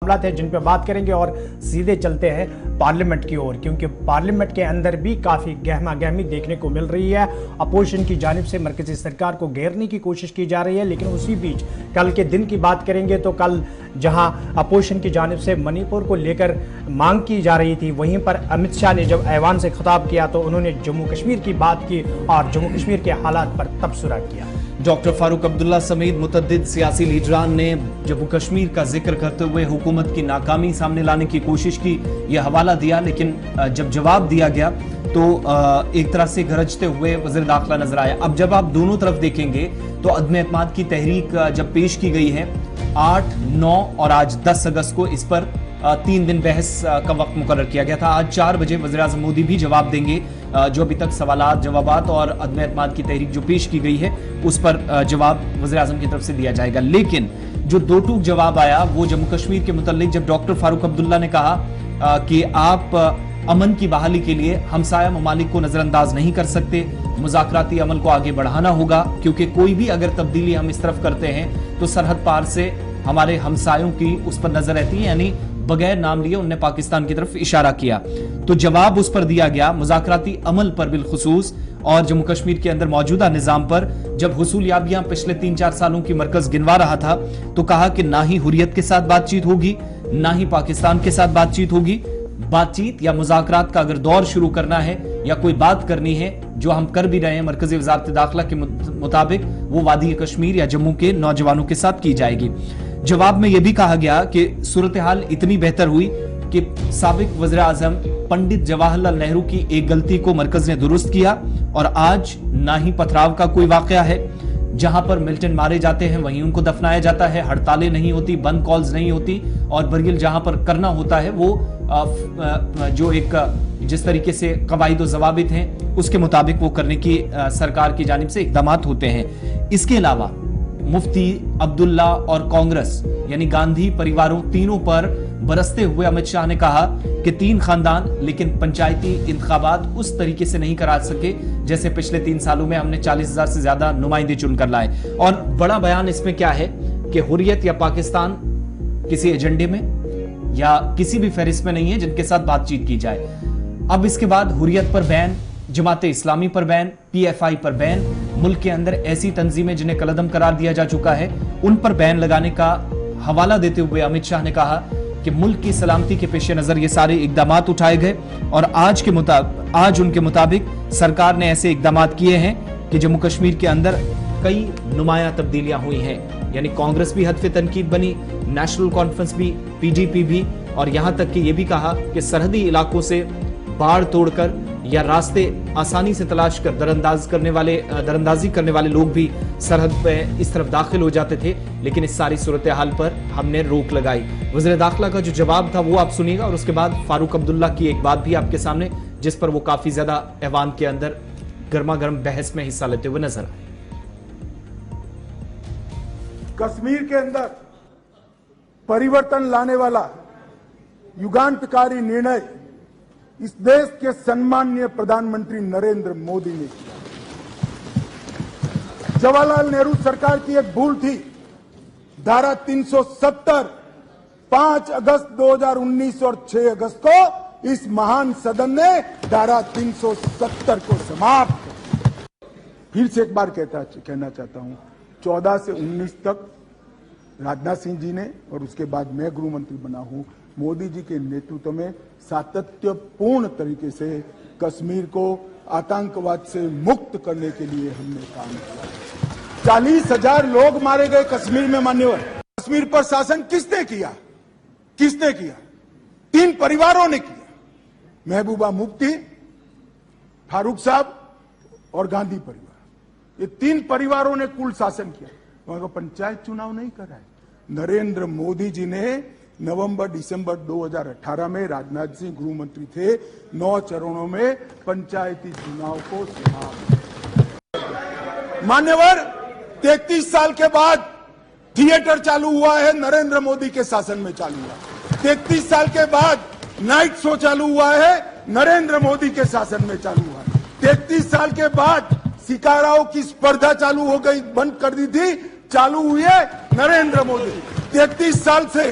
मामला है जिन पे बात करेंगे और सीधे चलते हैं पार्लियामेंट की ओर, क्योंकि पार्लियामेंट के अंदर भी काफी गहमा गहमी देखने को मिल रही है। अपोजिशन की जानिब से मरकजी सरकार को घेरने की कोशिश की जा रही है, लेकिन उसी बीच कल के दिन की बात करेंगे तो कल जहां अपोजिशन की जानिब से मणिपुर को लेकर मांग की जा रही थी, वहीं पर अमित शाह ने जब ऐवान से खिताब किया तो उन्होंने जम्मू कश्मीर की बात की और जम्मू कश्मीर के हालात पर तबसरा किया। डॉक्टर फारूक अब्दुल्ला समेत मुतअद्दिद सियासी लीडरान ने जम्मू कश्मीर का जिक्र करते हुए हुकूमत की नाकामी सामने लाने की कोशिश की, यह हवाला दिया, लेकिन जब जवाब दिया गया तो एक तरह से गरजते हुए वज़ीर दाखिला नजर आया। अब जब आप दोनों तरफ देखेंगे तो अदम एतमाद की तहरीक जब पेश की गई है 8, 9 और आज 10 अगस्त को, इस पर 3 दिन बहस का वक्त मुकर्रर किया गया था। आज 4 बजे वज़ीर आज़म मोदी भी जवाब देंगे, जो अभी तक सवालात जवाबात और अदम एतमाद की तहरीक जो पेश की गई है उस पर जवाब वज़ीर आज़म की तरफ से दिया जाएगा। लेकिन जो दो टूक जवाब आया वो जम्मू कश्मीर के मुतल्लिक, जब डॉक्टर फारूक अब्दुल्ला ने कहा कि आप अमन की बहाली के लिए हमसाया ममालिक को नजरअंदाज नहीं कर सकते, मुज़ाकराती अमल को आगे बढ़ाना होगा, क्योंकि कोई भी अगर तब्दीली हम इस तरफ करते हैं तो सरहद पार से हमारे हमसायों की उस पर नजर रहती है। यानी बगैर नाम लिए उन्होंने पाकिस्तान की तरफ इशारा किया, तो जवाब उस पर दिया गया मुज़ाकराती अमल पर बिलखुसूस और जम्मू कश्मीर के अंदर मौजूदा निजाम पर। जब हुसूलियाबियां पिछले 3-4 सालों की मरकज गिनवा रहा था तो कहा कि ना ही हुर्रियत के साथ बातचीत होगी, ना ही पाकिस्तान के साथ बातचीत होगी। बातचीत या मुज़ाकरात का अगर दौर शुरू करना है या कोई बात करनी है, जो हम कर भी रहे हैं मरकजी वज़ारत दाखिला के मुताबिक, वो वादी कश्मीर या जम्मू के नौजवानों के साथ की जाएगी। जवाब में यह भी कहा गया कि सूरत हाल इतनी बेहतर हुई कि साबिक वज़ीर आज़म पंडित जवाहरलाल नेहरू की एक गलती को मरकज ने दुरुस्त किया और आज ना ही पथराव का कोई वाकया है, जहां पर मिलिटेंट मारे जाते हैं वहीं उनको दफनाया जाता है, हड़तालें नहीं होती, बंद कॉल्स नहीं होती, और बरियल जहां पर करना होता है वो जो एक जिस तरीके से कवायद ज़वाबित हैं उसके मुताबिक वो करने की सरकार की जानिब से इक़दामात होते हैं। इसके अलावा मुफ्ती अब्दुल्ला और कांग्रेस यानी गांधी परिवारों तीनों पर बरसते हुए अमित शाह ने कहा कि 3 खानदान लेकिन पंचायती इंतखाबात उस तरीके से नहीं करा सके जैसे पिछले 3 सालों में हमने 40,000 से ज्यादा नुमाइंदे चुनकर लाए। और बड़ा बयान इसमें क्या है कि हुर्रियत या पाकिस्तान किसी एजेंडे में या किसी भी फहरिस्त में नहीं है जिनके साथ बातचीत की जाए। अब इसके बाद हुर्रियत पर बैन, जमाते इस्लामी पर बैन, PFI पर बैन, मुल्क के अंदर ऐसी तंजीमें जिन्हें कलअदम करार दिया जा चुका है उन पर बैन लगाने का हवाला देते हुए अमित शाह ने कहा कि मुल्क की सलामती के पेश नजर ये सारे इकदामात उठाए गए और आज उनके मुताबिक सरकार ने ऐसे इकदामात किए हैं कि जम्मू कश्मीर के अंदर कई नुमाया तब्दीलियां हुई हैं। यानी कांग्रेस भी हदफ तनकीद बनी, नेशनल कॉन्फ्रेंस भी, PDP भी, और यहां तक कि यह भी कहा कि सरहदी इलाकों से बाढ़ तोड़कर या रास्ते आसानी से तलाश कर दरअंदाजी करने वाले लोग भी सरहद पे इस तरफ दाखिल हो जाते थे, लेकिन इस सारी सूरत हाल पर हमने रोक लगाई। वज़ीर दाखिला का जो जवाब था वो आप सुनिएगा और उसके बाद फारूक अब्दुल्ला की एक बात भी आपके सामने, जिस पर वो काफी ज्यादा ऐवान के अंदर गर्मा गर्म बहस में हिस्सा लेते हुए नजर आए। कश्मीर के अंदर परिवर्तन लाने वाला युगांतकारी निर्णय इस देश के सम्माननीय प्रधानमंत्री नरेंद्र मोदी ने किया। जवाहरलाल नेहरू सरकार की एक भूल थी, धारा 370 5 अगस्त 2019 और 6 अगस्त को इस महान सदन ने धारा 370 को समाप्त कर। फिर से एक बार कहना चाहता हूं, 14 से 19 तक राजनाथ सिंह जी ने और उसके बाद मैं गृह मंत्री बना हूं, मोदी जी के नेतृत्व में सातत्यपूर्ण तरीके से कश्मीर को आतंकवाद से मुक्त करने के लिए हमने काम किया। 40,000 लोग मारे गए कश्मीर में मान्यवर। कश्मीर पर शासन किसने किया? 3 परिवारों ने किया, महबूबा मुफ्ती, फारूक साहब और गांधी परिवार। ये 3 परिवारों ने कुल शासन किया। वहां का पंचायत चुनाव नहीं करा है। नरेंद्र मोदी जी ने नवंबर-दिसंबर 2018 में, राजनाथ सिंह गृह मंत्री थे, 9 चरणों में पंचायती चुनाव को समाप्त। मान्यवर, 33 साल के बाद थिएटर चालू हुआ है, नरेंद्र मोदी के शासन में चालू हुआ। 33 साल के बाद नाइट शो चालू हुआ है, नरेंद्र मोदी के शासन में चालू हुआ। 33 साल के बाद शिकाराओं की स्पर्धा चालू हो गई, बंद कर दी थी, चालू हुई है नरेंद्र मोदी। 33 साल से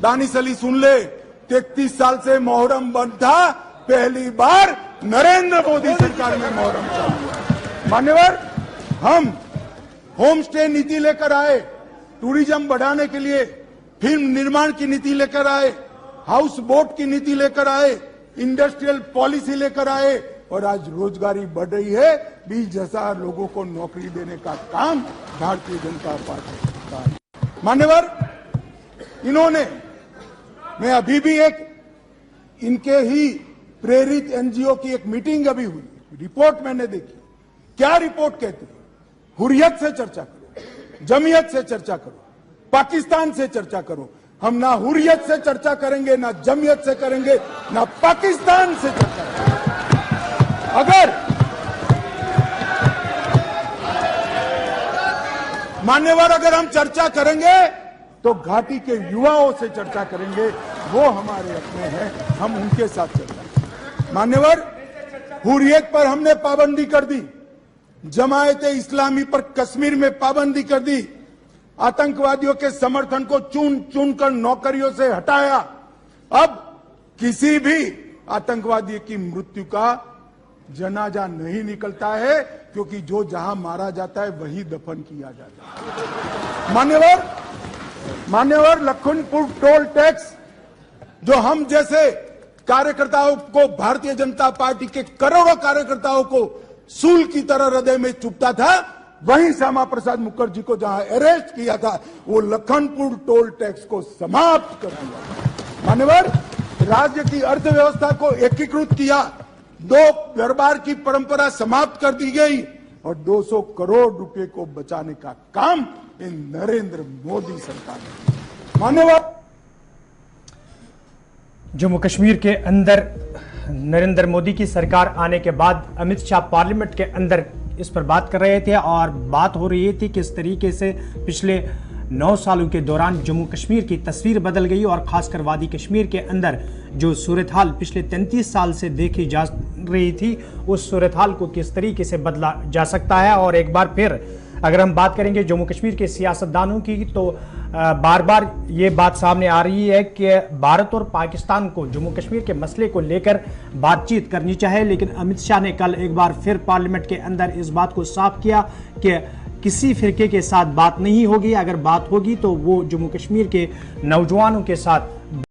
दानिश अली सुन ले, 33 साल से मोहर्रम बंद था, पहली बार नरेंद्र मोदी सरकार में मोहर्रम चालू हुआ। मान्यवर, हम होम स्टे नीति लेकर आए, टूरिज्म बढ़ाने के लिए फिल्म निर्माण की नीति लेकर आए, हाउस बोट की नीति लेकर आए, इंडस्ट्रियल पॉलिसी लेकर आए और आज रोजगारी बढ़ रही है। 20,000 लोगों को नौकरी देने का काम भारतीय जनता पार्टी का है। मान्यवर, इन्होंने, मैं अभी भी एक इनके ही प्रेरित एनजीओ की एक मीटिंग अभी हुई, रिपोर्ट मैंने देखी। क्या रिपोर्ट कहती है? हुर्रियत से चर्चा करो, जमीयत से चर्चा करो, पाकिस्तान से चर्चा करो। हम ना हुर्रियत से चर्चा करेंगे, ना जमीयत से करेंगे, ना पाकिस्तान से चर्चा करेंगे। अगर मान्यवर, अगर हम चर्चा करेंगे तो घाटी के युवाओं से चर्चा करेंगे, वो हमारे अपने हैं, हम उनके साथ चर्चा करेंगे। मान्यवर, हुर्रियत पर हमने पाबंदी कर दी, जमायत इस्लामी पर कश्मीर में पाबंदी कर दी, आतंकवादियों के समर्थन को चुन चुन कर नौकरियों से हटाया। अब किसी भी आतंकवादी की मृत्यु का जनाजा नहीं निकलता है, क्योंकि जो जहां मारा जाता है वही दफन किया जाता है। मान्यवर, लखनपुर टोल टैक्स जो हम जैसे कार्यकर्ताओं को, भारतीय जनता पार्टी के करोड़ों कार्यकर्ताओं को सूल की तरह हृदय में चुभता था, वहीं श्यामा प्रसाद मुखर्जी को जहां अरेस्ट किया था, वो लखनपुर टोल टैक्स को समाप्त कर दिया। मान्यवर, राज्य की अर्थव्यवस्था को एकीकृत किया, 2 दरबार की परंपरा समाप्त कर दी गई और 200 करोड़ रुपए को बचाने का काम इन नरेंद्र मोदी सरकार ने। मान्यवर, जम्मू कश्मीर के अंदर नरेंद्र मोदी की सरकार आने के बाद अमित शाह पार्लियामेंट के अंदर इस पर बात कर रहे थे और बात हो रही थी किस तरीके से पिछले 9 सालों के दौरान जम्मू कश्मीर की तस्वीर बदल गई और खासकर वादी कश्मीर के अंदर जो सूरत हाल पिछले 33 साल से देखी जा रही थी, उस सूरत हाल को किस तरीके से बदला जा सकता है। और एक बार फिर अगर हम बात करेंगे जम्मू कश्मीर के सियासतदानों की, तो बार बार ये बात सामने आ रही है कि भारत और पाकिस्तान को जम्मू कश्मीर के मसले को लेकर बातचीत करनी चाहिए, लेकिन अमित शाह ने कल एक बार फिर पार्लियामेंट के अंदर इस बात को साफ किया कि किसी फिरके के साथ बात नहीं होगी, अगर बात होगी तो वो जम्मू कश्मीर के नौजवानों के साथ